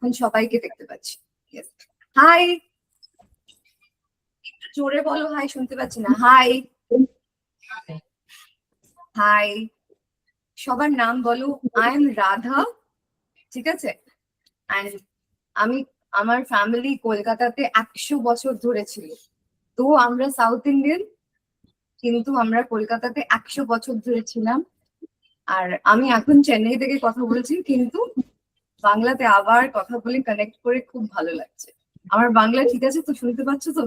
এখন সবাইকে দেখতে পাচ্ছি। হাই, একটু জোরে বলো হাই, শুনতে পাচ্ছি না। হাই হাই, সবার নাম বলো। আই এম রাধা, ঠিক আছে? And আমি, আমার ফ্যামিলি কলকাতাতে 100 বছর ধরে ছিল। তো আমরা সাউথ ইন্ডিয়ান, কিন্তু আমরা কলকাতাতে 100 বছর ধরে ছিলাম। আর আমি এখন চেন্নাই থেকে কথা বলছি, কিন্তু বাংলাতে আবার কথা বলে কানেক্ট করে খুব ভালো লাগছে। আমার বাংলা ঠিক আছে তো? শুনতে পাচ্ছ তো?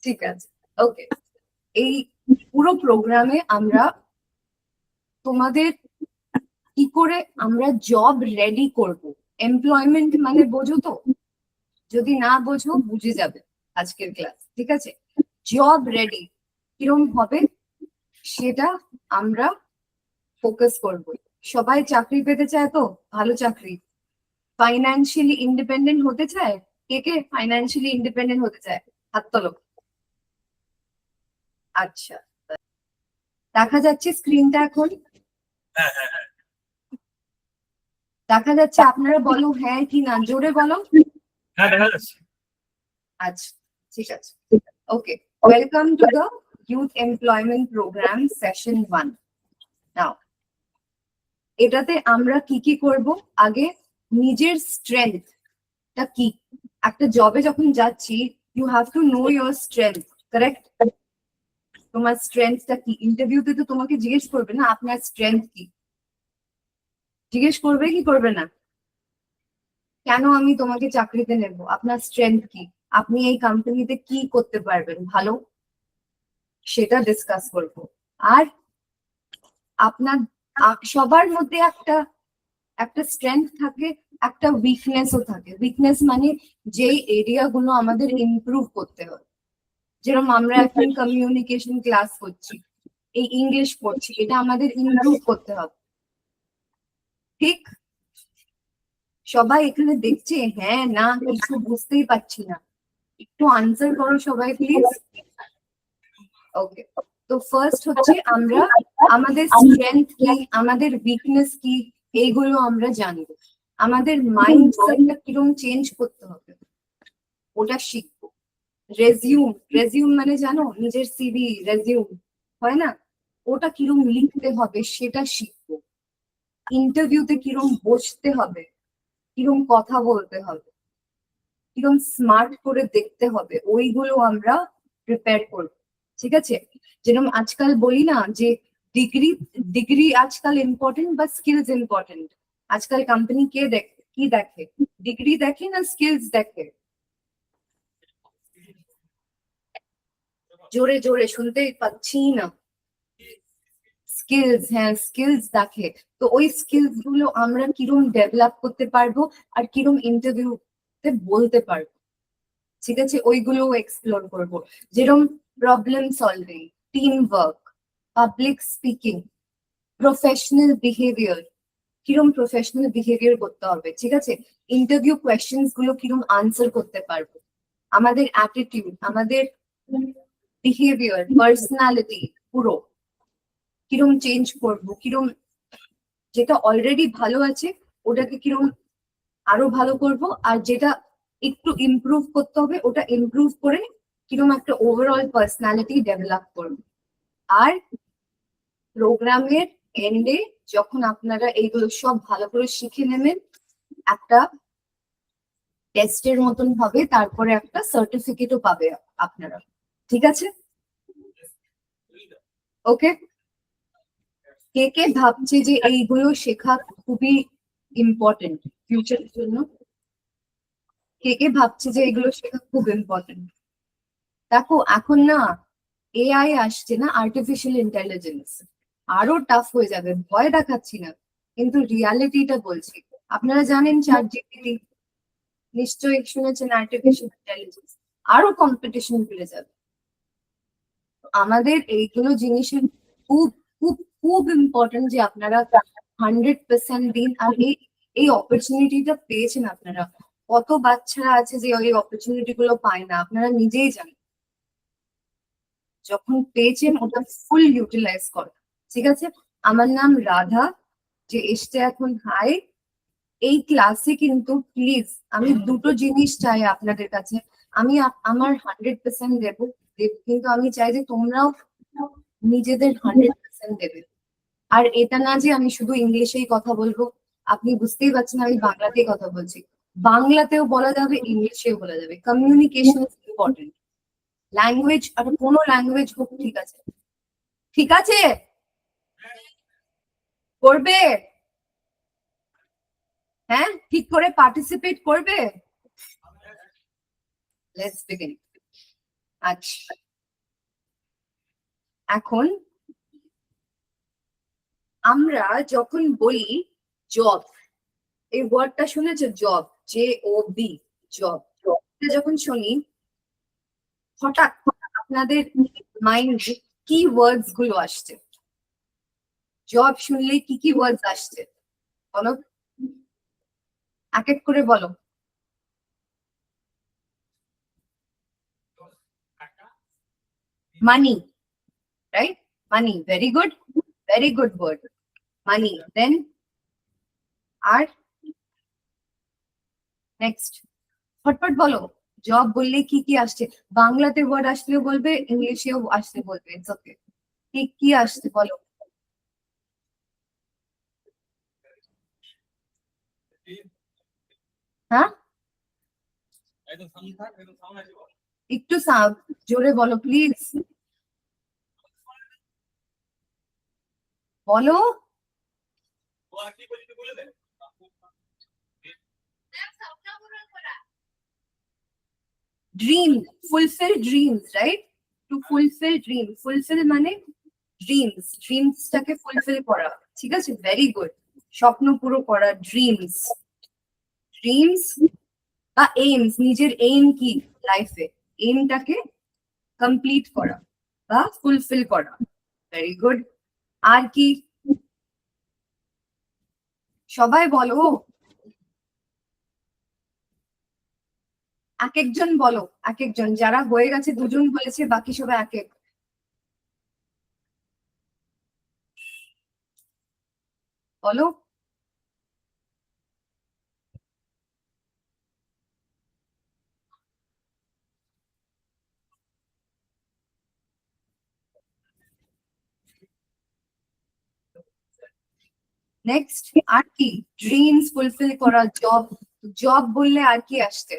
ঠিক আছে, ওকে। এই পুরো প্রোগ্রামে আমরা তোমাদের কি করে আমরা জব রেডি করব, এমপ্লয়মেন্ট মানে বোঝো তো? যদি না বোঝো বুঝে যাবে আজকের ক্লাস, ঠিক আছে? জব রেডি কিরম হবে সেটা আমরা ফোকাস করব। সবাই চাকরি পেতে চায় তো? ভালো চাকরি। ফাইন্যান্সিয়ালি ইন্ডিপেন্ডেন্ট হতে চায়? কে কে ফাইন্যান্সিয়ালি ইন্ডিপেন্ডেন্ট হতে চায়? হাত তোলো। আচ্ছা, দেখা যাচ্ছে স্ক্রিনটা এখন? দেখা যাচ্ছে? আপনারা বলো হ্যাঁ কি না, জোরে বলো। হ্যাঁ, দেখা যাচ্ছে। আচ্ছা, ঠিক আছে, okay. Welcome to the youth employment programme session 1। Now, এটাতে আমরা কি কি করব? আগে নিজের স্ট্রেংথটা কি। একটা জবে যখন যাচ্ছি, you have to know your strength, correct? তোমার স্ট্রেংথটা কি? ইন্টারভিউতে তো তোমাকে জিজ্ঞেস করবে না আপনার স্ট্রেংথ কি। জিজ্ঞেস করবে কি করবে না? কেন আমি তোমাকে চাকরিতে নেব? আপনার স্ট্রেংথ কি? আপনি এই কোম্পানিতে কি করতে পারবেন ভালো, সেটা ডিসকাস করব। আর আপনার সবার মধ্যে একটা একটা স্ট্রেংথ থাকে, একটা উইকনেসও থাকে। উইকনেস মানে যেই এরিয়া গুলো আমাদের ইমপ্রুভ করতে হয়। যেরকম আমরা এখন কমিউনিকেশন ক্লাস করছি, এই ইংলিশ পড়ছি, এটা আমাদের ইমপ্রুভ করতে হবে, ঠিক? সবাই এখানে দেখছে হ্যাঁ না, কিছু বুঝতেই পারছি না, একটু আনসার করো সবাই প্লিজ। ওকে, তো ফার্স্ট হচ্ছে আমরা আমাদের স্ট্রেংথ কি, আমাদের উইকনেস কি, এইগুলো আমরা জানবো। আমাদের মাইন্ডসেটটা কিরকম চেঞ্জ করতে হবে ওটা শিখবো। রেজিউম মানে জানো? নিজের সিভি, রেজিউম হয় না? ওটা কিরম লিখতে হবে সেটা শিখবো। ইন্টারভিউতে কিরম বসতে হবে, কিরম কথা বলতে হবে, কিরম স্মার্ট করে দেখতে হবে, ওইগুলো আমরা প্রিপেয়ার করবো, ঠিক আছে? যেরকম আজকাল বলি না যে ডিগ্রি ডিগ্রি আজকাল ইম্পর্টেন্ট বা স্কিলস ইম্পর্টেন্ট। আজকাল কোম্পানি কে দেখে, কি দেখে? ডিগ্রি দেখে না স্কিলস দেখে? জোরে জোরে শুনতেই পাচ্ছি না। স্কিলস, হ্যাঁ স্কিলস দেখে। তো ওই স্কিলস গুলো আমরা কিরম ডেভেলপ করতে পারবো আর কিরম ইন্টারভিউতে বলতে পারবো, ঠিক আছে? ওইগুলো এক্সপ্লোর করবো। যেরকম problem solving, team work, public speaking, professional behaviour, কিরম প্রফেশনাল বিহেভিয়ার করতে হবে, ঠিক আছে? ইন্টারভিউ কোয়েশ্চেন্স গুলো কিরম আনসার করতে পারবো, আমাদের অ্যাটিটিউড, আমাদের বিহেভিয়ার, পার্সোনালিটি পুরো কিরম চেঞ্জ করবো, কিরম যেটা অলরেডি ভালো আছে ওটাকে কিরম আরো ভালো করব, আর যেটা একটু ইমপ্রুভ করতে হবে ওটা ইমপ্রুভ করে কিরম একটা ওভারঅল পার্সোনালিটি ডেভেলপ করব। আর প্রোগ্রামের এন্ডে যখন আপনারা এইগুলো সব ভালো করে শিখে নেবেন, একটা টেস্টের মতন হবে, তারপরে একটা সার্টিফিকেটও পাবে আপনারা, ঠিক আছে? ওকে, কে কে ভাবছে যে এইগুলো শেখা খুবই ইম্পর্টেন্ট ফিউচারের জন্য? কে কে ভাবছে যে এগুলো শেখা খুব ইম্পর্টেন্ট? দেখো এখন না এআই আসছে না, আর্টিফিশিয়াল ইন্টেলিজেন্স, আরো টাফ হয়ে যাবে। ভয় দেখাচ্ছি না, কিন্তু রিয়ালিটিটা বলছি। আপনারা জানেন চ্যাট জিপিটি, নিশ্চয়ই শুনেছেন, আর্টিফিশিয়াল ইন্টেলিজেন্স, আরো কম্পিটিশন বেড়ে যাবে। আমাদের এইগুলো জিনিসের খুব খুব খুব ইম্পর্টেন্ট যে আপনারা 100% দিন। আর এই অপরচুনিটিটা পেয়েছেন আপনারা। কত বাচ্চারা আছে যে ওই অপরচুনিটি গুলো পায় না, আপনারা নিজেই জানেন। যখন পেয়েছেন ওটা ফুল ইউটিলাইজ করো, ঠিক আছে? আমার নাম রাধা, যে এসছে এখন হাই। এই ক্লাসে কিন্তু প্লিজ আমি দুটো জিনিস চাই আপনাদের কাছে। আমি আমার 100% দেবো, কিন্তু আমি চাই যে তোমরাও নিজেদের 100% দেবে। আর এটা না যে আমি শুধু ইংলিশেই কথা বলবো, আপনি বুঝতেই পারছেন আমি বাংলাতেই কথা বলছি, বাংলাতেও বলা যাবে, ইংলিশেও বলা যাবে। Communication is important. ল্যাঙ্গুয়েজ আর কোনো ল্যাঙ্গুয়েজ হোক, ঠিক আছে? ঠিক আছে, করবে? হ্যাঁ, ঠিক করে পার্টিসিপেট করবে। Let's begin. আচ্ছা, এখন আমরা যখন বলি জব, এই ওয়ার্ডটা শুনেছো? Job, JOB, job. যখন শুনি হঠাৎ আপনাদের মাইন্ডে কি ওয়ার্ডস গুলো আসছে? জব শুনলে কি কি ওয়ার্ডস আসছে বলো, এক এক করে বলো। মানি, রাইট? মানি, ভেরি গুড ওয়ার্ড, মানি। দেন আর নেক্সট, ফটফট বলো। জব বললে কি কি আসছে? বাংলাতে ওয়ার্ড আসলেও বলবে, ইংলিশেও আসলে বলবে, ইটস ওকে। কি কি আসছে বলো? হ্যাঁ, একটু জোরে বলো প্লিজ, বলো। Dream, fulfil dreams, right? Two fulfil dream, fulfil মানে ড্রিমস, ড্রিমসটাকে ফুলফিল করা, ঠিক আছে? ভেরি গুড, স্বপ্ন পুরো করা, ড্রিমস। ড্রিমস বা এইমস, নিজের এইম কি লাইফে, এইমটাকে কমপ্লিট করা বা ফুলফিল করা, ভেরি গুড। আর কি? সবাই বলো, এক একজন বলো, এক একজন, যারা হয়ে গেছে দুজন বলেছে, বাকি সবাই এক এক বলো। নেক্সট, আর কি? ড্রিমস ফুলফিল করা, জব, জব বললে আর কি আসছে?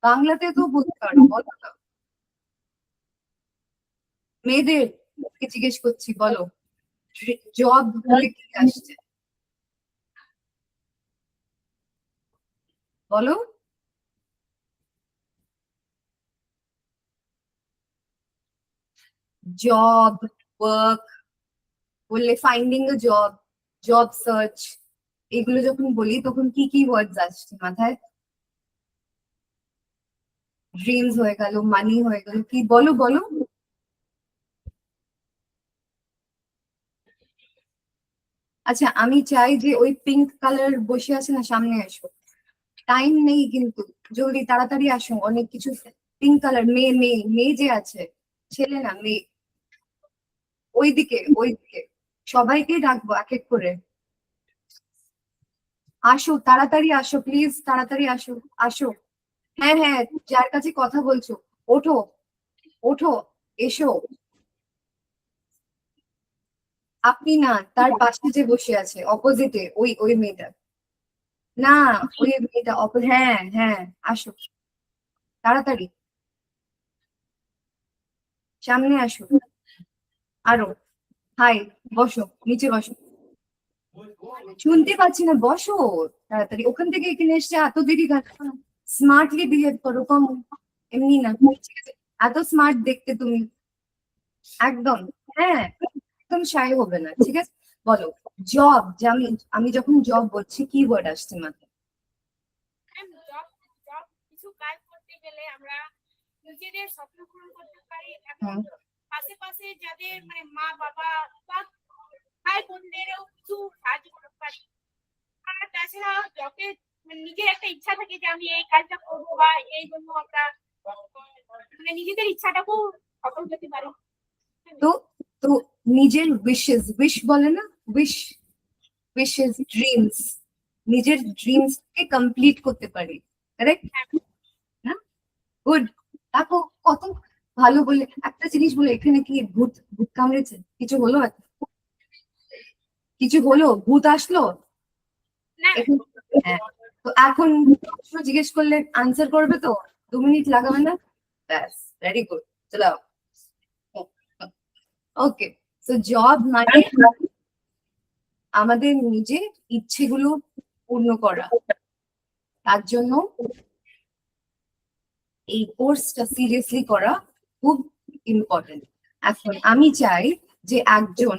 বাংলাতে তো বলতে পারো, বলো না। মেয়েদের জিজ্ঞেস করছি, বলো। জব বলে কি আসছে বলো। জব, ওয়ার্ক বললে, ফাইন্ডিং এ জব, জব সার্চ, এগুলো যখন বলি তখন কি কি ওয়ার্ডস আসছে মাথায়? ড্রিমস হয়ে গেল, মানি হয়ে গেল, কি বলো বলো। আচ্ছা, আমি চাই যে ওই পিঙ্ক কালার বসে আছে না, সামনে আসো। টাইম নেই কিন্তু, জলদি তাড়াতাড়ি আসো, অনেক কিছু। পিঙ্ক কালার, মেয়ে মেয়ে মেয়ে যে আছে, ছেলে না, মেয়ে। ওইদিকে ওইদিকে, সবাইকে ডাকবো এক এক করে। আসো, তাড়াতাড়ি আসো প্লিজ, তাড়াতাড়ি আসো, আসো। হ্যাঁ হ্যাঁ, যার কাছে কথা বলছো, ওঠো, ওঠো, এসো। আপনি না, তার পাশে যে বসে আছে অপোজিটে, ওই ওই মেয়েটা, না, ওই মেয়েটা হ্যাঁ হ্যাঁ, আসো তাড়াতাড়ি, সামনে আসো। আরো, হাই, বসো, নিচে বসো। শুনতে পাচ্ছি না, বসো তাড়াতাড়ি। ওখান থেকে এখানে এসে এত দেরি কেন? স্মার্টলি বিহেভ করো, কম, এমনি না, ঠিক আছে? এত স্মার্ট দেখতে তুমি, একদম। হ্যাঁ, একদম শাই হবে না, ঠিক আছে? বলো, জব, যে আমি, আমি যখন জব বলছি কি ওয়ার্ড আসছে মাথায়? জব, জব কিছু কাজ করতে গেলে আমরা নিজেদের স্বপ্ন পূরণ করতে পারি এবং পাশে যাদের মানে মা বাবা বা ভাই বোনদেরও কিছু সাহায্য করতে পারি। আর তাছাড়া জবে নিজের একটা ইচ্ছা থাকে যে আমি এই কাজটা করবো, বা এই জন্য আমরা মানে নিজেদের ইচ্ছাটাকেও সফল করতে পারি। তো তো নিজের উইশেস, উইশ বলে না, উইশ, উইশেস, ড্রিমস, নিজের ড্রিমস কে কমপ্লিট করতে পারি, কারেক্ট না? গুড। দেখো কত ভালো বলে। একটা জিনিস বলে, এখানে কি ভূত ভূত কামড়েছে? কিছু হলো? কিছু হলো? ভূত আসলো? না হ্যাঁ, তো এখন প্রশ্ন জিজ্ঞেস করলে আনসার করবে তো? 2 মিনিট লাগাবে না? ব্যাস, ভেরি গুড। চলো, ওকে। সো জব মানে আমাদের নিজের ইচ্ছেগুলো পূর্ণ করা। তার জন্য এই কোর্সটা সিরিয়াসলি করা খুব ইম্পর্টেন্ট। এখন আমি চাই যে একজন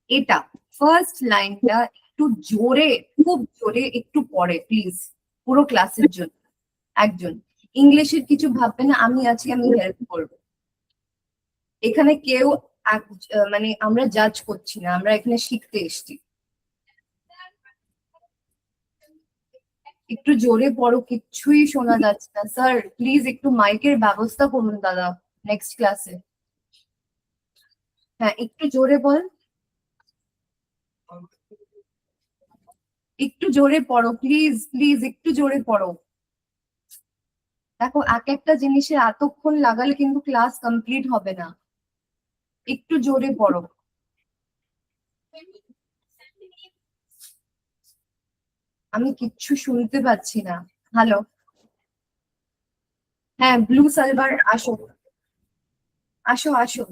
এটা ফার্স্ট লাইনটা একটু জোরে, খুব জোরে একটু পড়ে প্লিজ, পুরো ক্লাসের জন্য। একজন ইংলিশের কিছু ভাববে না, আমি আছি, আমি হেল্প করব। এখানে কেউ মানে আমরা জাজ করছি না, আমরা এখানে শিখতে এসেছি। একটু জোরে পড়ো, কিচ্ছুই শোনা যাচ্ছে না। স্যার প্লিজ একটু মাইকের ব্যবস্থা করুন দাদা নেক্সট ক্লাসে। হ্যাঁ, একটু জোরে বল, একটু জোরে পড়ো প্লিজ, প্লিজ একটু জোরে পড়ো। দেখো এক একটা জিনিসে এতক্ষণ লাগালে কিন্তু ক্লাস কমপ্লিট হবে না। একটু জোরে পড়ো। আমি কিচ্ছু শুনতে পাচ্ছি না। হ্যালো, হ্যাঁ ব্লু সালভার, আসো আসো আসো।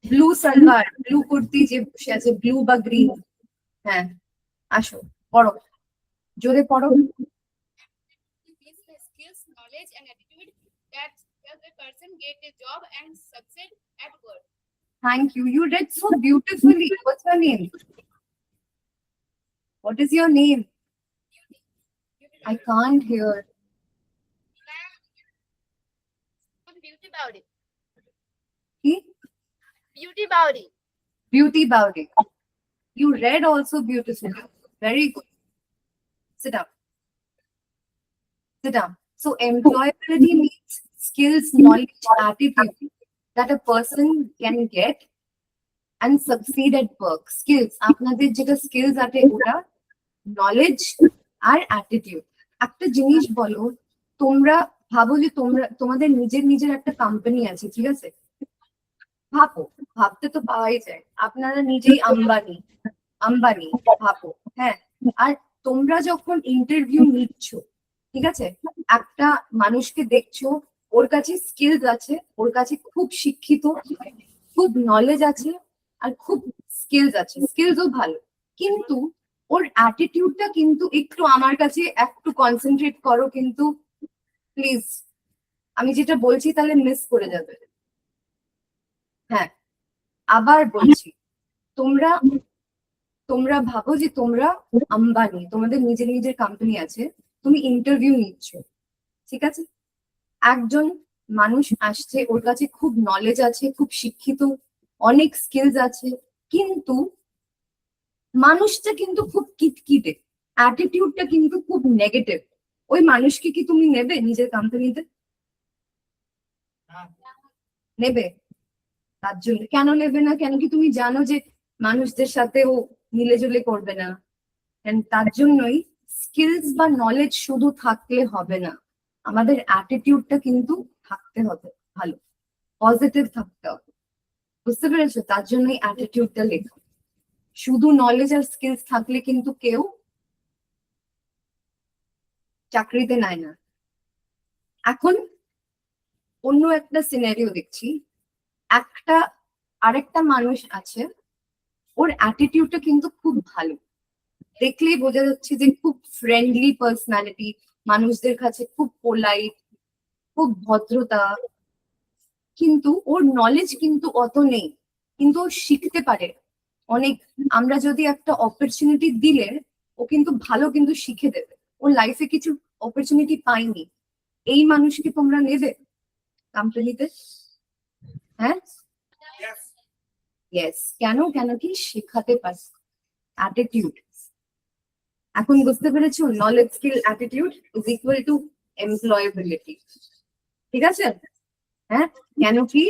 ব্লু সালভার, ব্লু কুর্তি যে বসে আছে, ব্লু বা গ্রিন, হ্যাঁ আসো, পড়ো, জোরে পড়ো। These skills, knowledge, and attitude that help a person get a job and succeed at work. Thank you. You read so beautifully. What's your name? What is your name? I can't hear. Beauty Bowdy. Hmm? Beauty Bowdy. Beauty Bowdy. You read also beautifully. Very good. Sit down. Sit down. So employability means skills, knowledge, attitude that a person can get and succeed at work. Skills. আপনাদের যেটা skills আছে ওটা knowledge আর attitude. একটা জিনিস বলো, তোমরা ভাবো যে তোমাদের নিজের নিজের একটা কোম্পানি আছে, ঠিক আছে? ভাবো, ভাবতে তো পাওয়াই যায়, আপনারা নিজেই আম্বানি, আম্বানি ভাবো। হ্যাঁ, আর তোমরা যখন ইন্টারভিউ নিচ্ছ, ঠিক আছে, একটা মানুষকে দেখছো, ওর কাছে স্কিলস আছে, ওর কাছে খুব শিক্ষিত, খুব নলেজ আছে, আর খুব স্কিলস আছে, স্কিলসও ভালো, কিন্তু ওর অ্যাটিটিউডটা কিন্তু একটু, আমার কাছে একটু কনসেন্ট্রেট করো কিন্তু প্লিজ, আমি যেটা বলছি তাহলে মিস করে যাবে। হ্যাঁ, আবার বলছি, তোমরা তোমরা ভাবো যে তোমরা আম্বানি, তোমাদের নিজের নিজের কোম্পানি আছে, তুমি ইন্টারভিউ নিচ্ছ, ঠিক আছে? একজন মানুষ আসছে, ওর কাছে খুব নলেজ আছে, খুব শিক্ষিত, অনেক স্কিলস আছে, কিন্তু মানুষটা কিন্তু খুব কিটকিটে, অ্যাটিটিউডটা কিন্তু খুব নেগেটিভ। ওই মানুষকে কি তুমি নেবে নিজের কোম্পানিতে? নেবে? তার জন্য কেন নেবে না? কেন কি তুমি জানো যে মানুষদের সাথে ও মিলেজুলে করবে না? তার জন্যই স্কিলস বা নলেজ শুধু থাকলে হবে না, আমাদের অ্যাটিটিউডটা কিন্তু থাকতে হবে ভালো, পজিটিভ থাকতে হবে, বুঝতে পেরেছো? তার জন্যই অ্যাটিটিউডটা লেখা। শুধু নলেজ আর স্কিলস থাকলে কিন্তু কেউ চাকরিতে নেয় না। এখন অন্য একটা সিনারিও দেখছি, একটা আরেকটা মানুষ আছে, ওর অ্যাটিটিউডটা কিন্তু খুব ভালো, দেখলেই বোঝা যাচ্ছে যে খুব ফ্রেন্ডলি পার্সোনালিটি, মানুষদের কাছে খুব পোলাইট, খুব ভদ্রতা, কিন্তু ওর নলেজ কিন্তু অত নেই, কিন্তু ও শিখতে পারে অনেক। আমরা যদি একটা অপরচুনিটি দিলে ও কিন্তু ভালো কিন্তু শিখে দেবে, ওর লাইফে কিছু অপরচুনিটি পাইনি, এই মানুষকে তোমরা নেবে কোম্পানিতে? হ্যাঁ, ইয়েস। কেন? কেন কি শেখাতে পারছে, অ্যাটিটিউড। এখন বুঝতে পেরেছো? Knowledge, skill, attitude is equal to employability, ঠিক আছে? হ্যাঁ, কেন কি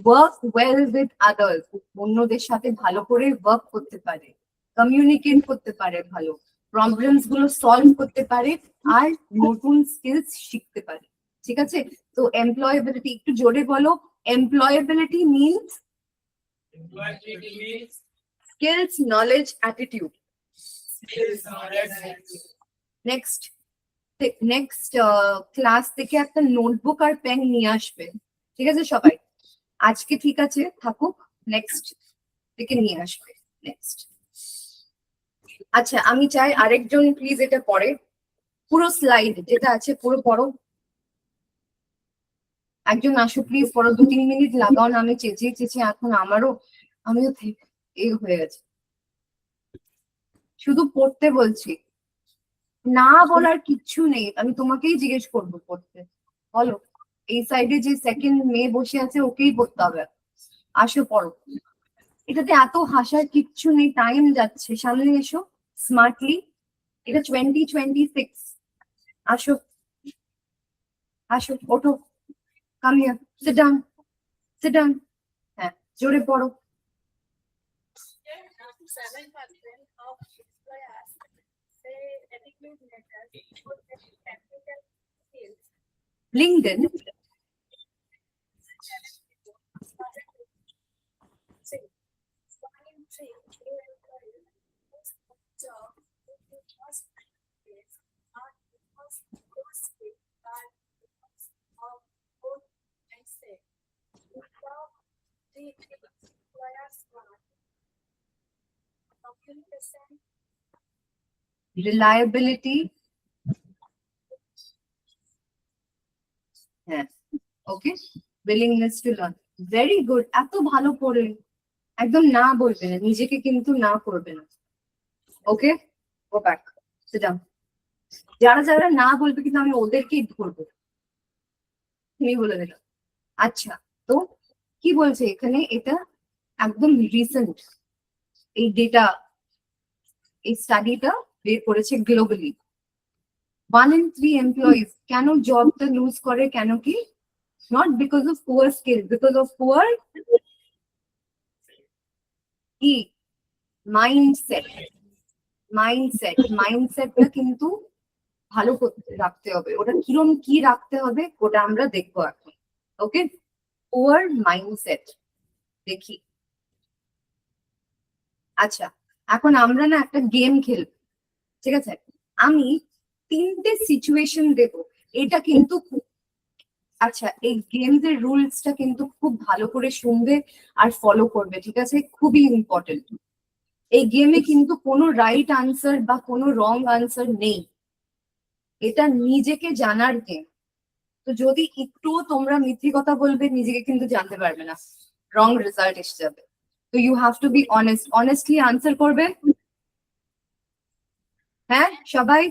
ওয়ার্ক ওয়েল উইথ আদার্স, অন্যদের সাথে ভালো করে ওয়ার্ক করতে পারে, কমিউনিকেট করতে পারে ভালো, প্রবলেমস গুলো সলভ করতে পারে আর নতুন স্কিলস শিখতে পারে। ঠিক আছে, তো এমপ্লয়েবিলিটি একটু জোরে বলো। Employability means skills, knowledge, attitude. Next class থেকে একটা নোটবুক আর পেন নিয়ে আসবে। ঠিক আছে সবাই, আজকে ঠিক আছে থাকুক, নেক্সট থেকে নিয়ে আসবে। নেক্সট, আচ্ছা আমি চাই আরেকজন প্লিজ এটা পড়ে, পুরো স্লাইড যেটা আছে পুরো পড়ো। একজন আসো প্লিজ, পড়ো, 2-3 মিনিট লাগাও না। আমি চেঁচিয়ে চেঁচিয়ে এখন আমিও এই হয়ে গেছে। শুধু পড়তে বলছি, না বলার কিচ্ছু নেই। আমি তোমাকেই জিজ্ঞেস করবো পড়তে, বলো। এই সাইডে যে সেকেন্ড মেয়ে বসে আছে ওকেই পড়তে হবে। আসো পড়ো, এটাতে এত হাসার কিচ্ছু নেই, টাইম যাচ্ছে। সামনে এসো স্মার্টলি, এটা 2026। আসো আসো, ওঠো, come here, sit down, sit down. হ্যাঁ, জোরে পড়ো। 7% of employers say adequate methods for technical skills. LinkedIn, reliability, হ্যাঁ ওকে, willingness to learn, very good. এত ভালো পড়ে একদম না বলবে না, নিজেকে কিন্তু না করবে না। ওকে, গো ব্যাক, সিট ডাউন। যারা যারা না বলবে কিন্তু আমি ওদেরকেই ধরবো, তুমি বলে দিলাম। আচ্ছা, তো কি বলছে এখানে, এটা একদম রিসেন্ট এই ডেটা, এই স্টাডিটা বের করেছে গ্লোবালি। 1 in 3 এমপ্লয়িজ কেন জবটা লুজ করে, কেন কি? Not because of poor skill, because of poor কি মাইন্ডসেট। মাইন্ডসেটটা কিন্তু ভালো করতে রাখতে হবে। ওটা কিরম কি রাখতে হবে ওটা আমরা দেখবো এখন। ওকে, পুয়ার মাইন্ডসেট দেখি। আচ্ছা, এখন আমরা না একটা গেম খেলবো, ঠিক আছে? আমি 3টে সিচুয়েশন দেব, এটা কিন্তু আচ্ছা এই গেমস এর রুলসটা কিন্তু খুব ভালো করে শুনবে আর ফলো করবে, ঠিক আছে? খুবই ইম্পর্টেন্ট। এই গেমে কিন্তু কোনো রাইট আনসার বা কোনো রং আনসার নেই, এটা নিজেকে জানার গেম। তো যদি একটুও তোমরা মিথ্যে কথা বলবে, নিজেকে কিন্তু জানতে পারবে না, রং রেজাল্ট এসে যাবে। তো you have to be honest, honestly answer করবে। হ্যাঁ সবাই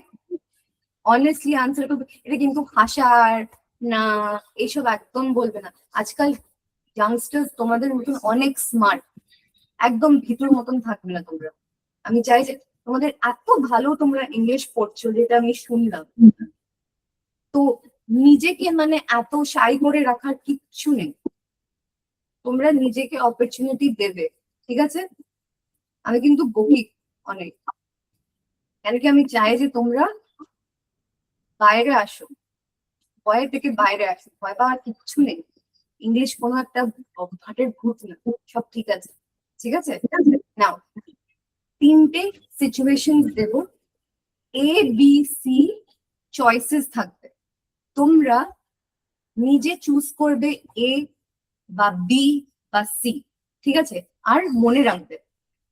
অনেস্টলি আনসার করবে। এটা কিন্তু হাসার না, এইসব একদম বলবে না। আজকাল ইয়াংস্টার্স তোমাদের মতন অনেক স্মার্ট, একদম ভিতর মতন থাকবে না তোমরা। আমি চাই যে তোমাদের এত ভালো তোমরা ইংলিশ পড়ছো, যেটা আমি শুনলাম, তো নিজেকে মানে এত শাই করে রাখার কিচ্ছু নেই। তোমরা নিজেকে অপরচুনিটি দেবে, ঠিক আছে? আমি কিন্তু বকি অনেক, কেন কি আমি চাই যে তোমরা বাইরে আসো, ভয়ের থেকে বাইরে আসো। ভয় পাওয়ার কিচ্ছু নেই, ইংলিশ কোনো একটা ঘাটের ভূত না, সব ঠিক আছে, ঠিক আছে? নাও 3টে situation Dev, A B C choices থাকবে। তোমরা নিজে চুজ করবে এ বা বি বা সি, ঠিক আছে? আর মনে রাখবে,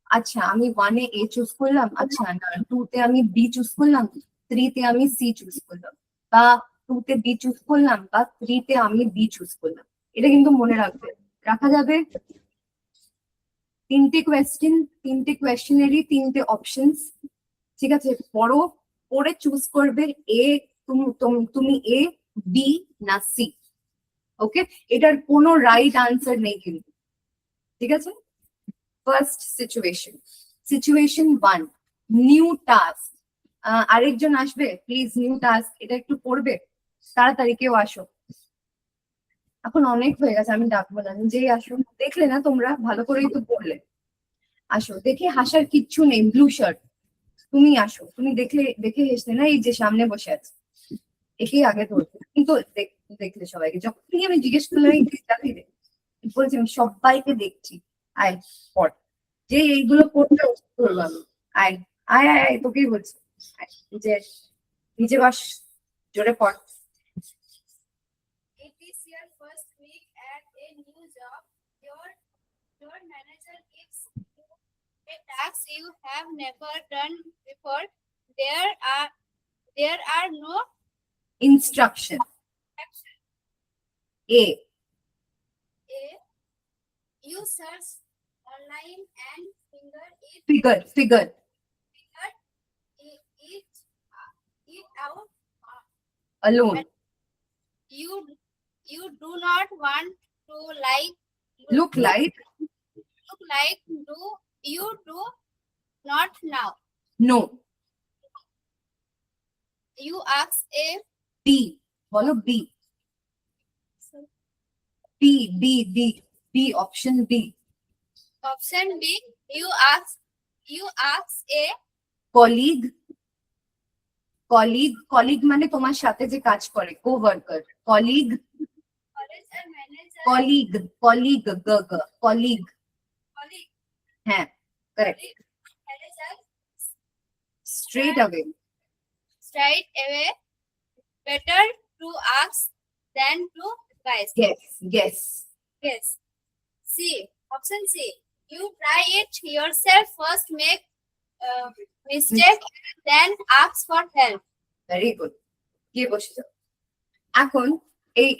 আচ্ছা আমি 1-এ এ চুজ করলাম, আচ্ছা না 2-তে আমি বি চুজ করলাম, 3-তে আমি সি চুজ করলাম, বা 2-তে বি চুজ করলাম, বা 3-তে আমি বি চুজ করলাম। এটা কিন্তু মনে রাখবে, রাখা যাবে। 3টে কোয়েশ্চেন, 3টে কোয়েশ্চেনেরই 3টে অপশনস, ঠিক আছে? পড়ো, পড়ে চুজ করবে এ, তুমি এ, বি না সি। ওকে, এটার কোনো রাইট আনসার নেই কিন্তু, ঠিক আছে? First situation, situation 1, new task. আরেকজন আসবে প্লিজ, নিউ টাস্ক এটা একটু পড়বে তাড়াতাড়ি, কেউ আসো। এখন অনেক হয়ে গেছে, আমি ডাকবো না, নিজেই আসো। দেখলে না তোমরা, ভালো করেই তো পড়লে। আসো, দেখি হাসার কিচ্ছু নেই। ব্লু শার্ট, তুমি আসো, তুমি দেখে হেসলে না, এই যে সামনে বসে আছে, একেই আগে ধরবে। কিন্তু দেখলে সবাইকে, যখনই আমি জিজ্ঞেস করলাম এই দিকটাকে বলছি আমি সবাইকে দেখছি, আয় পড়, যে এইগুলো করতে ধরবো আমি, আয় আয় আয় আয়, তোকেই বলছি, আয়, নিচে বস, জোরে পড়। It is your first week at a new job. Your manager gives you a task you have never done before. There are no Instruction. action. A. You search online and figure Figure. it out. Alone. You do not want to Look like. you do not now. No. You ask a B. বলো B. B. Option B. option B. You ask a Colleague. মানে তোমার সাথে যে কাজ করে, co-worker. Colleague. Colleague. হ্যাঁ, correct. Straight away. Better to ask than to guess. Yes. C. Option C. You try it yourself first, make mistake, then ask for help. Very good. গিয়ে বসে যাও। এখন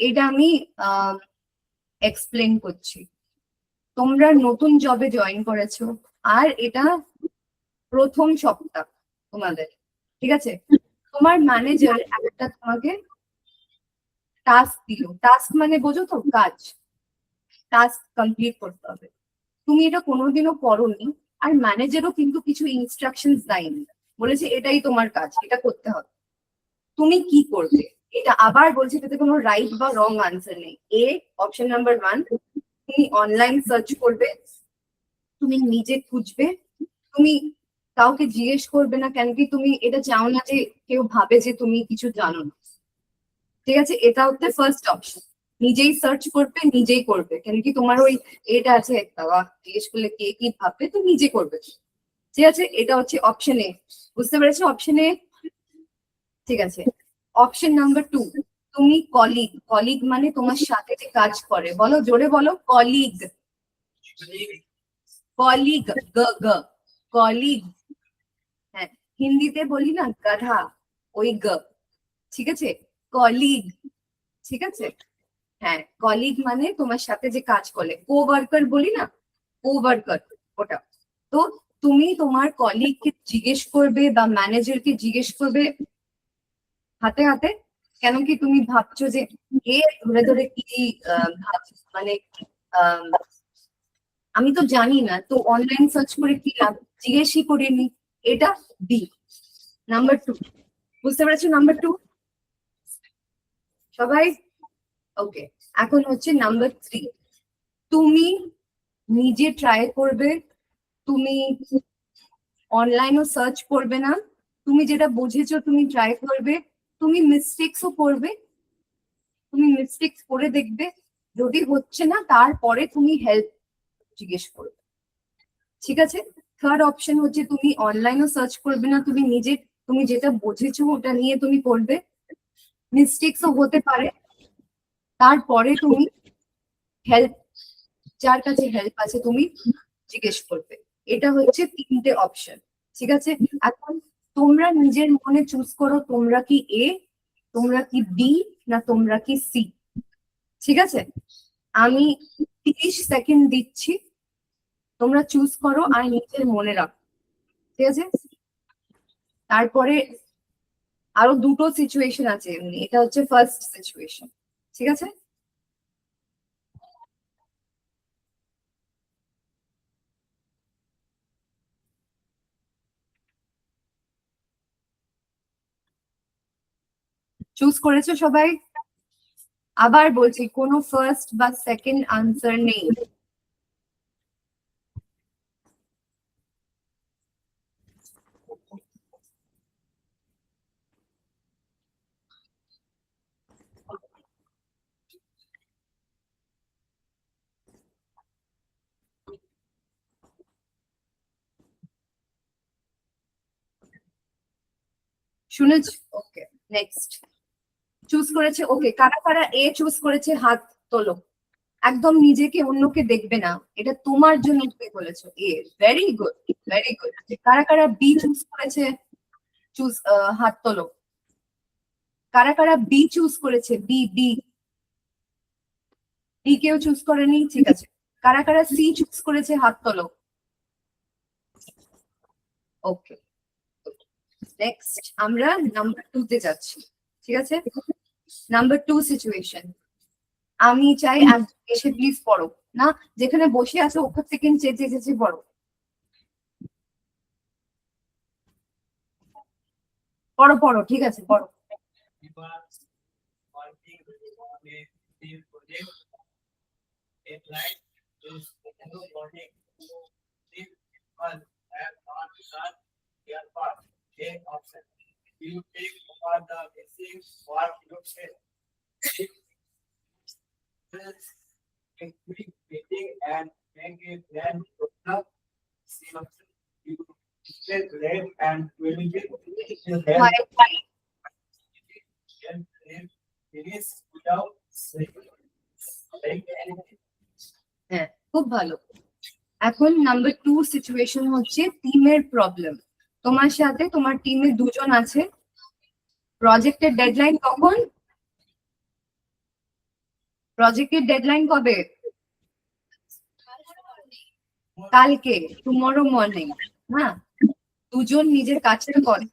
এটা আমি এক্সপ্লেন করছি। তোমরা নতুন জবে জয়েন করেছো, আর এটা প্রথম সপ্তাহ তোমাদের, ঠিক আছে? তোমার ম্যানেজার একটা তোমাকে টাস্ক দিল, টাস্ক মানে বোঝো তো, কাজ, টাস্ক কমপ্লিট করতে হবে। তুমি এটা কোনোদিনও করোনি, আর ম্যানেজারও কিন্তু কিছু ইনস্ট্রাকশনস দেয়নি, বলেছে এটাই তোমার কাজ, এটা করতে হবে। তুমি কি করবে? এটা আবার বলছি, এটাতে কোনো রাইট বা রং আনসার নেই। এ, অপশন নাম্বার 1, তুমি অনলাইন সার্চ করবে, তুমি নিজে খুঁজবে, তুমি কাউকে জিজ্ঞেস করবে না, কেন কি তুমি এটা চাও না যে কেউ ভাবে যে তুমি কিছু জানো না, ঠিক আছে? এটা হচ্ছে ফার্স্ট অপশন, নিজেই সার্চ করবে, নিজেই করবে, কেন কি তোমার ওই এটা আছে, জিজ্ঞেস করলে কে কি ভাববে, তো নিজে করবে, ঠিক আছে? এটা হচ্ছে অপশন এ, বুঝতে পেরেছো? অপশন এ, ঠিক আছে। অপশন নাম্বার 2, তুমি কলিগ মানে তোমার সাথে যে কাজ করে, বলো জোরে বলো, কলিগ। হ্যাঁ, হিন্দিতে বলি না গাধা, ওই ঠিক আছে, কলিগ, ঠিক আছে? হ্যাঁ, কলিগ মানে তোমার সাথে যে কাজ করে, কো-ওয়ার্কার বলি না, কো-ওয়ার্কার ওটা। তো তুমি তোমার কলিগকে জিজ্ঞেস করবে বা ম্যানেজারকে জিজ্ঞেস করবে হাতে হাতে, কেন কি তুমি ভাবছো যে এ ধরে ধরে কি মানে আমি তো জানি না, তো অনলাইন সার্চ করে কি লাভ, জিজ্ঞেসই করিনি। এটা বি, নাম্বার 2, বুঝতে পেরেছো? নাম্বার 2 সবাই? ওকে, এখন হচ্ছে নাম্বার 3, তুমি নিজে ট্রাই করবে, তুমি অনলাইনও সার্চ করবে না, তুমি যেটা বুঝেছো তুমি ট্রাই করবে, তুমি মিস্টেকসও করবে, তুমি মিস্টেকস করে দেখবে, যদি হচ্ছে না তারপরে তুমি হেল্প জিজ্ঞেস করবে, ঠিক আছে? থার্ড অপশন হচ্ছে তুমি অনলাইনও সার্চ করবে না, তুমি যেটা বুঝেছো ওটা নিয়ে তুমি করবে, মিস্টেকসও হতে পারে, তারপরে তুমি হেল্প, যার কাছে হেল্প আছে তুমি জিজ্ঞেস করবে। এটা হচ্ছে 3টে অপশন, ঠিক আছে? এখন তোমরা নিজের মনে চুজ করো, তোমরা কি এ, তোমরা কি বি, না তোমরা কি সি, ঠিক আছে? আমি 30 সেকেন্ড দিচ্ছি, তোমরা চুজ করো আর নিজের মনে রাখো, ঠিক আছে? তারপরে আরো 2টো সিচুয়েশন আছে এমনি, এটা হচ্ছে ফার্স্ট সিচুয়েশন, ঠিক আছে? চুজ করেছো সবাই? আবার বলছি, কোনো ফার্স্ট বা সেকেন্ড আনসার নেই। শুনেছ? ওকে, নেক্সট চুজ করেছে। ওকে, কারা কারা এ চুজ করেছে হাত তোলো। একদম নিজেকে অন্যকে দেখবে না, এটা তোমার জন্য তুমি বলেছো এ। Very good, very good. কারা কারা বি চুজ করেছে? চুজ, হাত তোলো। কারা কারা বি চুজ করেছে? বি বি বি কেউ চুজ করেনি, ঠিক আছে। কারা কারা সি চুজ করেছে হাত তোলো। ওকে, নেক্সট আমরা নাম্বার 2 তে যাচ্ছি, ঠিক আছে। Number 2 situation. আমি চাই একজন এসে প্লিজ পড়ো। না, যেখানে বসে আছো ওখান থেকে চেঁচে চেঁচে পড়ো। পড়ো পড়ো, ঠিক আছে, পড়ো। We were working on a team project. A client is morning to see one and not start their part. A option. You take over the missing what you say. Quick meeting and make a plan for the option. You stay late and will be help. And finish without saying anything. হ্যাঁ, খুব ভালো। এখন number 2 situation হচ্ছে টিমের problem. তোমার সাথে তোমার টিমে দুজন আছে। প্রজেক্টের ডেডলাইন কখন? প্রজেক্টের ডেডলাইন কবে? কালকে, টুমরো মর্নিং। হ্যাঁ, দুজন নিজের কাজটা করে,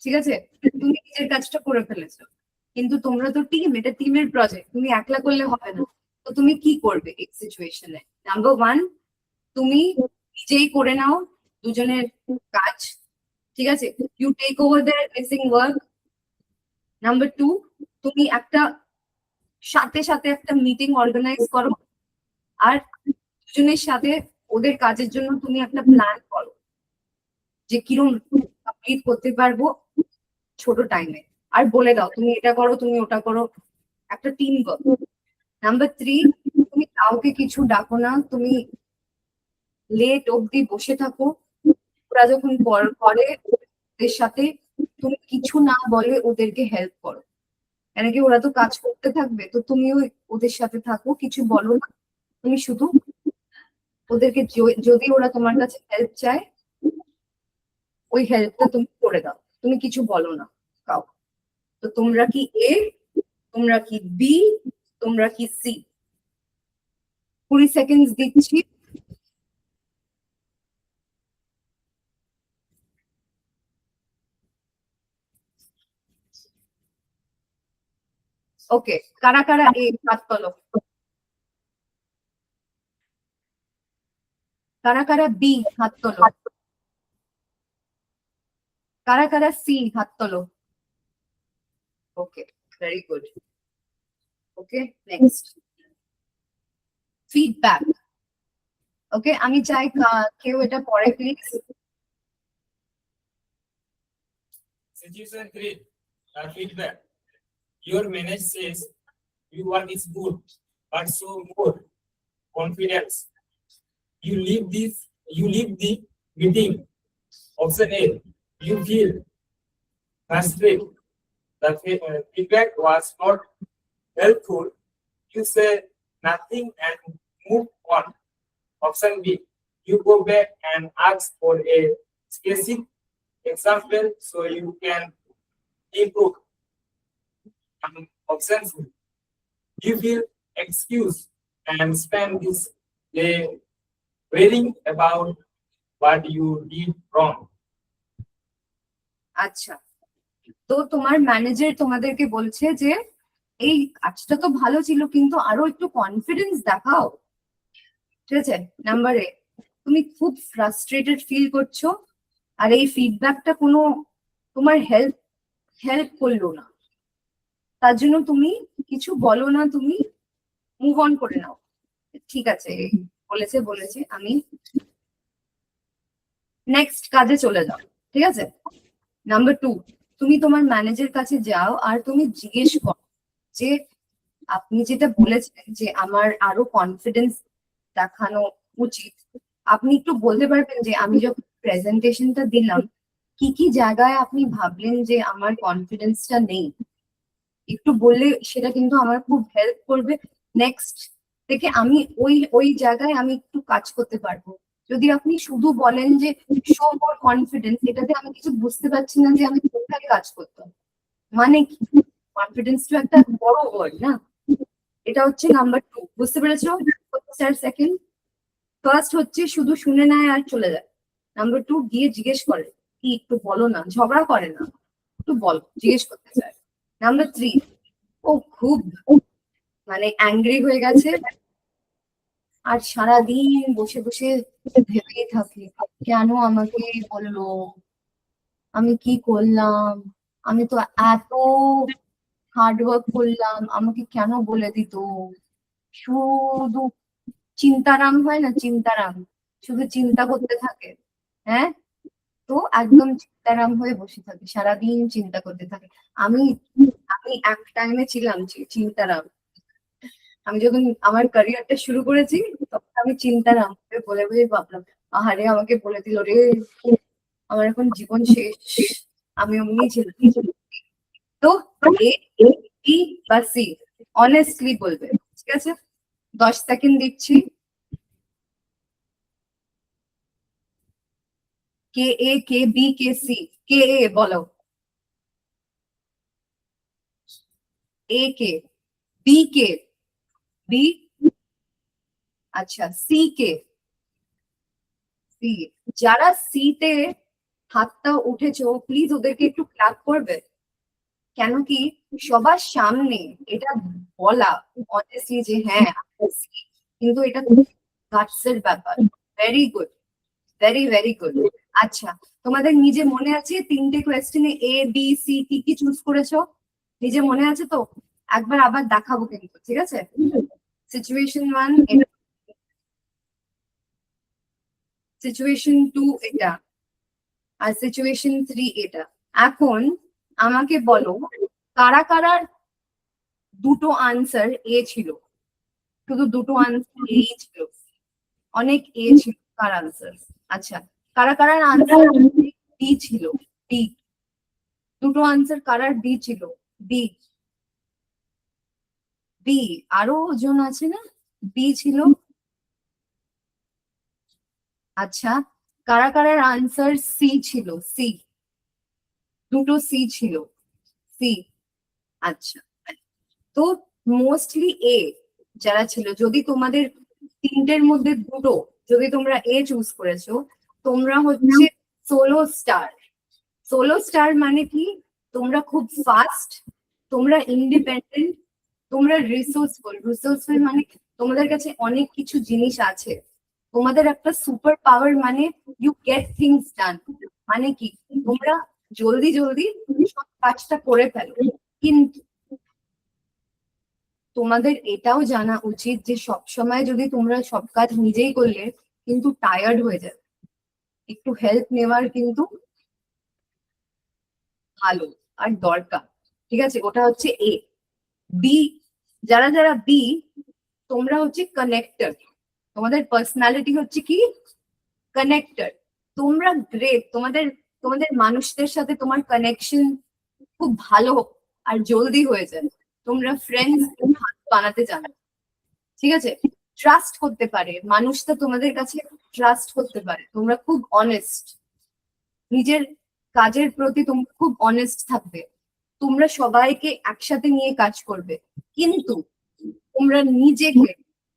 ঠিক আছে। তুমি নিজের কাজটা করে ফেলেছো, কিন্তু তোমরা তো টিম, এটা টিমের প্রজেক্ট, তুমি একলা করলে হবে না। তো তুমি কি করবে এই সিচুয়েশনে? নাম্বার 1, তুমি নিজেই করে নাও দুজনের কাজ, ঠিক আছে। You take over their missing work. Number 2, তুমি সাথে সাথে একটা মিটিং অর্গানাইজ করো, আর দুজনের সাথে ওদের কাজের জন্য তুমি একটা প্ল্যান করো যে কিরকম কমপ্লিট করতে পারবো ছোট টাইমে, আর বলে দাও তুমি এটা করো, তুমি ওটা করো, একটা টিম করো। নাম্বার 3, তুমি কাউকে কিছু ডাকো না, তুমি লেট অবধি বসে থাকো। ওরা যখন করে ওদের সাথে তুমি কিছু না বলে ওদেরকে হেল্প করো, কেন কি ওরা তো কাজ করতে থাকবে, তো তুমিও ওদের সাথে থাকো, কিছু বলো না। তুমি শুধু ওদেরকে যদি ওরা তোমার কাছে হেল্প চায় ওই হেল্পটা তুমি করে দাও, তুমি কিছু বলো না কাউ। তো তোমরা কি এ, তোমরা কি বি, তোমরা কি সি? 20 সেকেন্ড দিচ্ছি। ওকে, কারা কারা এ হাত তোলো। কারা কারা বি হাত তোলো। কারা কারা সি হাত তোলো। ওকে, ভেরি গুড। ওকে, নেক্সট ফিডব্যাক। ওকে, আমি চাই কেউ এটা পড়ে please. Situation 3. Feedback. Your manager says your work is good, but show more confidence. You leave the meeting. Option A. You feel frustrated. The feedback was not helpful. You say nothing and move on. Option B. You go back and ask for a specific example so you can improve. Option C. You feel excused and spend this day worrying about what you did wrong. আচ্ছা, তো তোমার manager তোমাদেরকে বলছে যে এই কাজটা তো ভালো ছিল কিন্তু আরো একটু কনফিডেন্স দেখাও, ঠিক আছে। নাম্বারে তুমি খুব ফ্রাস্ট্রেটেড ফিল করছো, আর এই ফিডব্যাকটা কোনো তোমার হেল্প করলো না, তার জন্য তুমি কিছু বলো না, তুমি মুভ অন করে নাও। ঠিক আছে, বলেছে আমি নেক্সট কাজে চলে যাও, ঠিক আছে। নাম্বার 2, তুমি তোমার ম্যানেজার কাছে যাও আর তুমি জিজ্ঞেস করো যে আপনি যেটা বলেছেন যে আমার আরো কনফিডেন্স দেখানো উচিত, আপনি একটু বলতে পারবেন যে আমি যখন প্রেজেন্টেশনটা দিলাম কি কি জায়গায় আপনি ভাবলেন যে আমার কনফিডেন্সটা নেই, একটু বললে সেটা কিন্তু আমার খুব হেল্প করবে। নেক্সট থেকে আমি ওই ওই জায়গায় আমি একটু কাজ করতে পারবো। যদি আপনি শুধু বলেন যে শো মোর কনফিডেন্স, এটাতে আমি কিছু বুঝতে পারছি না যে আমি কোথায় কাজ করতাম, মানে কি? কনফিডেন্স তো একটা বড় ওয়ার্ড না। এটা হচ্ছে নাম্বার 2, বুঝতে পেরেছো? স্যার সেকেন্ড, ফার্স্ট হচ্ছে শুধু শুনে নেয় আর চলে যায়। নাম্বার 2 গিয়ে জিজ্ঞেস করে, কি একটু বলো না, ঝগড়া করে না, একটু বলো, জিজ্ঞেস করতে চায়। নাম্বার 3, ও খুব মানে অ্যাংরি হয়ে গেছে আর সারাদিন বসে বসে ভেবেই থাকে, কেন আমাকে বললো, আমি কি করলাম, আমি তো এত হার্ড ওয়ার্ক করলাম, আমাকে কেন বলে দিত। শুধু চিন্তারাম হয় না, চিন্তারাম, শুধু চিন্তা করতে থাকে। হ্যাঁ, তো একদম চিন্তারাম হয়ে বসে থাকে, সারাদিন চিন্তা করতে থাকে। আমি আমি এক টাইমে ছিলাম চিন্তারাম। আমি যখন আমার ক্যারিয়ারটা শুরু করেছি তখন আমি চিন্তারাম হয়ে বলে বলে ভাবলাম, আহারে আমাকে বলে দিল রে, আমার এখন জীবন শেষ। আমি অমনি ছিলাম। তো এ, বি বা সি অনেস্টলি বলবে, ঠিক আছে? 10 সেকেন্ড দিচ্ছি। কে এ, কে বি, কে সি। কে এ বলো, এ কে, বি কে, বি, আচ্ছা সি কে, সি। যারা সি তে হাতটা উঠেছো প্লিজ ওদেরকে একটু ক্লাপ করবে। কেন কি সবার সামনে এটা বলা অনেস্টলি যে হ্যাঁ আমি C, কিন্তু এটা গাটসের ব্যাপার। Very good, very very good. আচ্ছা, তোমাদের নিজে মনে আছে 3টে কোয়েশ্চেনে এ বি সি কি কি চুজ করেছো? নিজে মনে আছে তো? একবার আবার দেখাবো কিন্তু, ঠিক আছে? সিচুয়েশন 1 এটা, সিচুয়েশন 2 এটা, আর সিচুয়েশন 3 এটা। এখন আমাকে বলো কারা কারা দুটো আনসার এ ছিল, শুধু দুটো আনসার এ ছিল, অনেক এ ছিল কার আনসার? আচ্ছা, কারা কারার আনসার ডি ছিল, ডি। দুটো আনসার কারার ডি ছিল, ডি, বি। আরো জন আছে না, বি ছিল। আচ্ছা, কারা কারার আনসার সি ছিল, সি, দুটো সি ছিল, সি। আচ্ছা, তো মোস্টলি এ যারা ছিল, যদি তোমাদের 3টের মধ্যে দুটো যদি তোমরা এ চুজ করেছো, তোমরা হচ্ছে সোলো স্টার। সোলো স্টার মানে কি? তোমরা খুব ফাস্ট, তোমরা ইন্ডিপেন্ডেন্ট, তোমরা রিসোর্সফুল। রিসোর্সফুল মানে তোমাদের কাছে অনেক কিছু জিনিস আছে, তোমাদের একটা সুপার পাওয়ার, মানে ইউ গেট থিংস ডান। মানে কি তোমরা জলদি জলদি সব কাজটা করে ফেলো। কিন্তু তোমাদের এটাও জানা উচিত যে সব সময় যদি তোমরা সব কাজ নিজেই করলে কিন্তু টায়ার্ড হয়ে যাবে, একটু হেল্প নেওয়ার কিন্তু ভালো আর দরকার, ঠিক আছে? ওটা হচ্ছে এ। বি, যারা যারা বি, তোমরা হচ্ছে কানেক্টর, তোমাদের পার্সোনালিটি হচ্ছে কি কানেক্টর। তোমরা গ্রেট, তোমাদের তোমাদের মানুষদের সাথে তোমার কানেকশন খুব ভালো আর জলদি হয়ে যায়। তোমরা ফ্রেন্ডস বানাতে জানো, ঠিক আছে? ট্রাস্ট করতে পারে মানুষটা, তোমাদের কাছে ট্রাস্ট করতে পারে। তোমরা খুব অনেস্ট, নিজের কাজের প্রতি তোমরা খুব অনেস্ট থাকবে। তোমরা সবাইকে একসাথে নিয়ে কাজ করবে, কিন্তু তোমরা নিজেকে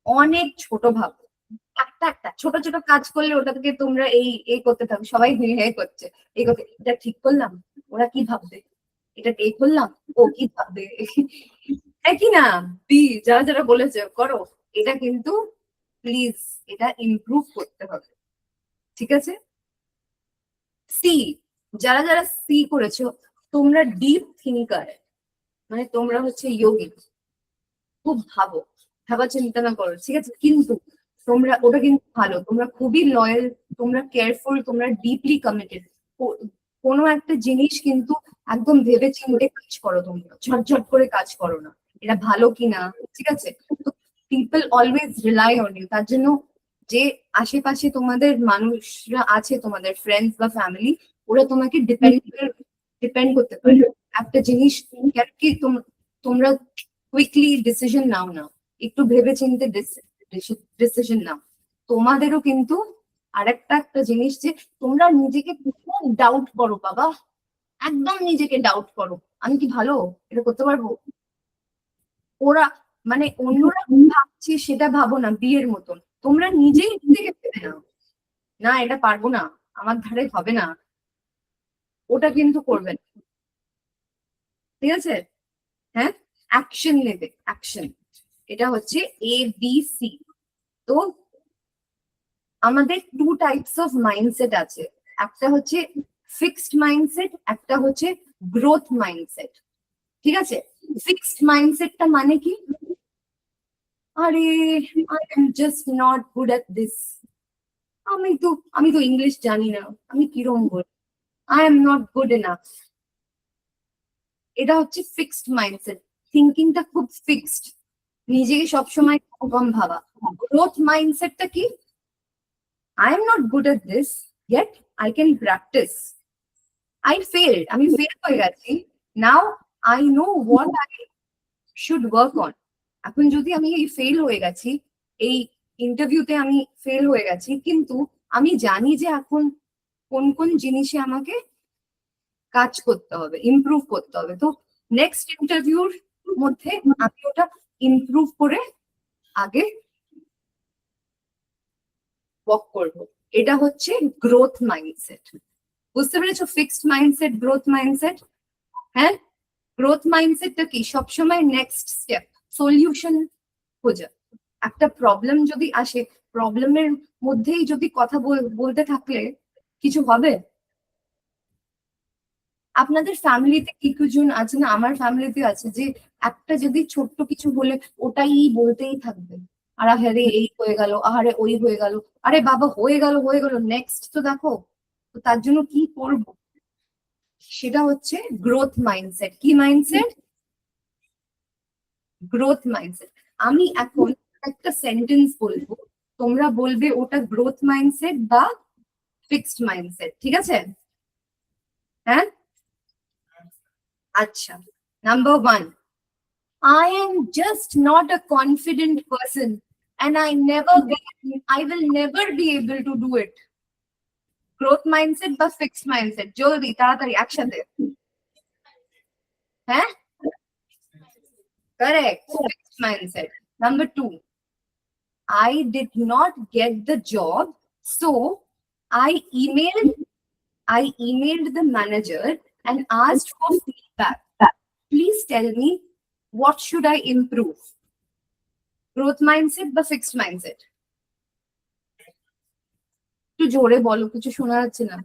অনেক ছোট ভাবো। একটা একটা ছোট ছোট কাজ করলে ওটা থেকে তোমরা এই করতে থাকো, সবাই হেঁ হেঁ করছে, এই করতে, এটা ঠিক করলাম, ওরা কি ভাববে, এটা ঠিক করলাম, ও কি ভাববে, একই না? বি, যারা যারা বলেছে করো, এটা কিন্তু প্লিজ এটা ইমপ্রুভ করতে হবে, ঠিক আছে? সি, যারা যারা সি করেছো, তোমরা ডিপ থিঙ্কার, মানে তোমরা হচ্ছে যোগী, খুব ভাবো, ভাবা চিন্তা না করো, ঠিক আছে? কিন্তু তোমরা ওটা কিন্তু ভালো, তোমরা খুবই লয়াল, তোমরা কেয়ারফুল, তোমরা ডিপলি কমিটেড। কোনো একটা জিনিস কিন্তু একদম ভেবে চিন্তে কাজ করো, তোমরা ঝটঝট করে কাজ করো না, এটা ভালো কিনা, ঠিক আছে? তো people always rely on you. তার জন্য যে আশেপাশে তোমাদের মানুষরা আছে, তোমাদের ফ্রেন্ডস বা ফ্যামিলি, ওরা তোমাকে ডিপেন্ড করতে পারে। একটা জিনিস কেন কি তোমরা কুইকলি ডিসিশন নাও না, একটু ভেবে চিন্তে ডিসিশন নাও। তোমাদেরও কিন্তু একটা জিনিস যে তোমরা নিজেকে খুব ডাউট করো বাবা, একদম নিজেকে ডাউট করো, আমি কি ভালো এটা করতে পারবো? ওরা মানে অন্যরা কি ভাবছে সেটা ভাবো না, বিয়ের মতন তোমরা নিজেই নিজেকে ভেবে নাও, না এটা পারবো না, আমার ধারে হবে না, ওটা কিন্তু করবে না। ঠিক আছে? হ্যাঁ, অ্যাকশন নেবে, অ্যাকশন। এটা হচ্ছে ABC। তো আমাদের 2 টাইপস অফ মাইন্ডসেট আছে, একটা হচ্ছে ফিক্সড মাইন্ডসেট, একটা হচ্ছে গ্রোথ মাইন্ডসেট। ঠিক আছে? ফিক্সড মাইন্ডসেটটা মানে কি? আরে I am just not good at this, আমি তো ইংলিশ জানি না, আমি কিরম বল, I am not good enough. এটা হচ্ছে ফিক্সড মাইন্ডসেট, থিঙ্কিংটা খুব ফিক্সড, নিজেকে সবসময় কম ভাবা। গ্রোথ মাইন্ডসেটটা কি? I am not good at this, yet I can practice. I failed. আমি ফেল হয়ে গেছি। Now I know what I should work on. এখন যদি আমি এই ফেল হয়ে গেছি, এই ইন্টারভিউতে আমি ফেল হয়ে গেছি, কিন্তু আমি জানি যে এখন কোন কোন জিনিসে আমাকে কাজ করতে হবে, ইমপ্রুভ করতে হবে। তো নেক্সট ইন্টারভিউর মধ্যে আমি ওটা ইমপ্রুভ করে আগে ওয়ার্ক করবো। এটা হচ্ছে গ্রোথ মাইন্ডসেট। বুঝতে পেরেছো? Fixed mindset, growth mindset. হ্যাঁ, গ্রোথ মাইন্ডসেটটা কি? সবসময় নেক্সট স্টেপ, সলিউশন খোঁজা। একটা প্রবলেম যদি আসে, প্রবলেমের মধ্যেই যদি কথা বলতে থাকলে কিছু হবে? আপনাদের ফ্যামিলিতে কি কিছু আছে না, আমার ফ্যামিলিতে আছে, যে একটা যদি ছোট্ট কিছু বলে ওটাই বলতেই থাকবে। আর আরে এই হয়ে গেল, আরে ওই হয়ে গেল, আরে বাবা হয়ে গেল, নেক্সট তো দেখো। তো তার জন্য কি করবো? সেটা হচ্ছে গ্রোথ মাইন্ডসেট। কি মাইন্ডসেট? Growth mindset. আমি এখন একটা সেন্টেন্স বলবো, তোমরা বলবে ওটা গ্রোথ মাইন্ডসেট বা ফিক্সড মাইন্ডসেট। ঠিক আছে? হ্যাঁ, আচ্ছা। Number 1, I am just not a confident person and I will never be able to do it. Growth mindset বা ফিক্সড মাইন্ডসেট? জলদি তাড়াতাড়ি একসাথে। হ্যাঁ, correct, fixed mindset. Number 2, I did not get the job, so I emailed the manager and asked for feedback. Please tell me, what should I improve? Growth mindset বা fixed mindset? একটু জোরে বলো, কিছু শোনা যাচ্ছে না।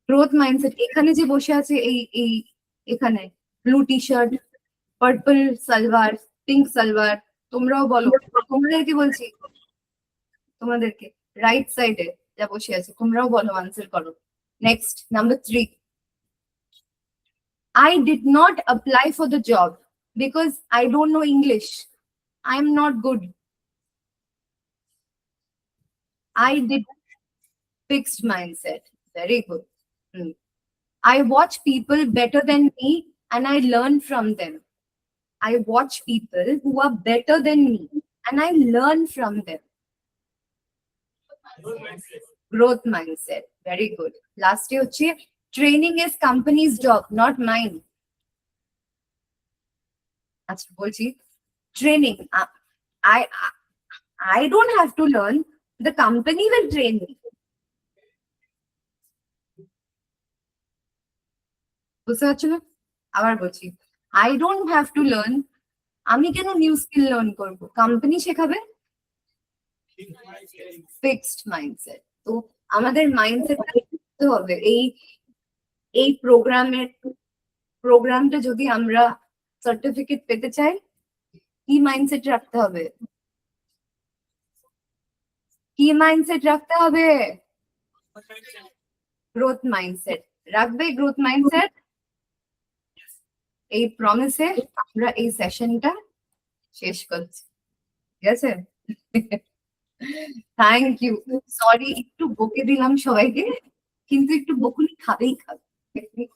Growth mindset. এখানে যে বসে আছে এই এখানে blue T shirt, purple salwar, pink salwar, তোমরাও বলো। তোমাদেরকে বলছি, তোমাদেরকে রাইট সাইডে যা বসে আছে তোমরাও বলো, আনসার করো। Next, number 3, I did not apply for the job because I don't know English. I am not good. I did fixed mindset. Very good. I watch people better than me and I learn from them. I watch people who are better than me and I learn from them. Growth mindset. Very good. Last year, training is company's job, not mine. আচ্ছা বলছি, training, I don't have to learn, the company will train me. বুঝতে পারছো না? আবার বলছি, I don't have to learn, আমি কেন new skill learn করব, কোম্পানি শেখাবে। Fixed mindset. তো আমাদের মাইন্ডসেটটা করতে হবে। এই প্রোগ্রামটা যদি আমরা সার্টিফিকেট পেতে চাই, কি মাইন্ডসেট রাখতে হবে? কি মাইন্ডসেট রাখতে হবে? গ্রোথ মাইন্ডসেট রাখবে। Growth mindset. এই প্রমিসে আমরা এই সেশনটা শেষ করছি। ঠিক আছে? Thank you. সরি একটু বকে দিলাম সবাইকে, কিন্তু একটু বকুনি খাবেই খাবে,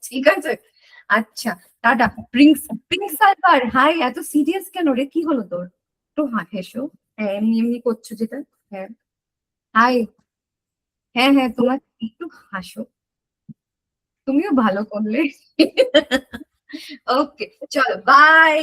ঠিক আছে? আচ্ছা টাটা। প্রিন্স সাইবার, হাই, এত সিরিয়াস কেন রে, কি হলো তোর? একটু হেসো, হ্যাঁ এমনি এমনি করছো যেটা, হ্যাঁ হাই, হ্যাঁ হ্যাঁ তোমার একটু হাসো, তুমিও ভালো করলে। ওকে চলো বাই।